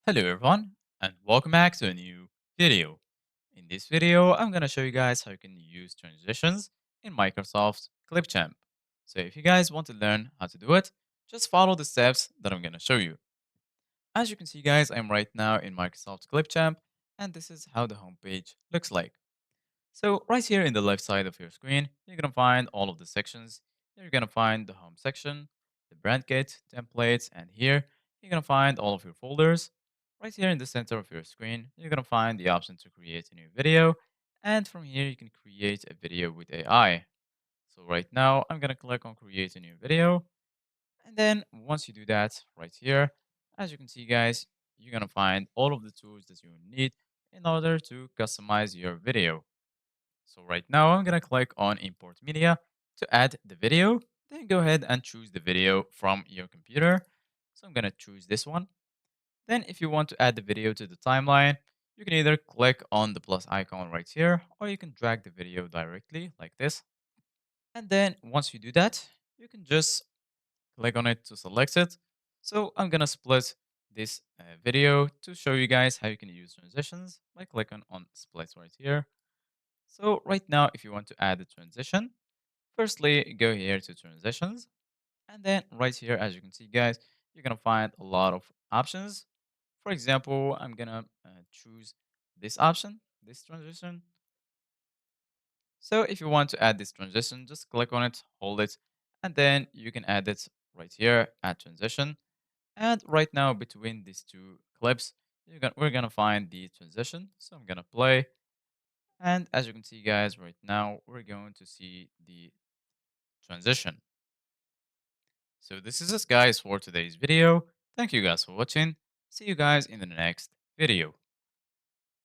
Hello everyone and welcome back to a new video. In this video, I'm going to show you guys how you can use transitions in Microsoft Clipchamp. So if you guys want to learn how to do it, just follow the steps that I'm going to show you. As you can see guys, I'm right now in Microsoft Clipchamp and this is how the homepage looks like. So right here in the left side of your screen, you're going to find all of the sections. You're going to find the home section, the brand kit, templates, and here you're going to find all of your folders. Right here in the center of your screen, you're going to find the option to create a new video. And from here, you can create a video with AI. So right now, I'm going to click on create a new video. And then once you do that right here, as you can see, guys, you're going to find all of the tools that you need in order to customize your video. So right now I'm gonna click on import media to add the video. Then go ahead and choose the video from your computer. So I'm gonna choose this one. Then if you want to add the video to the timeline, you can either click on the plus icon right here, or you can drag the video directly like this. And then once you do that, you can just click on it to select it. So I'm gonna split this video to show you guys how you can use transitions by clicking on split right here. So right now, if you want to add a transition, firstly, go here to transitions. And then right here, as you can see, guys, you're going to find a lot of options. For example, I'm going to choose this option, this transition. So if you want to add this transition, just click on it, hold it, and then you can add it right here, add transition. And right now, between these two clips, we're going to find the transition. So I'm going to play. And as you can see, guys, right now, we're going to see the transition. So this is it guys for today's video. Thank you guys for watching. See you guys in the next video.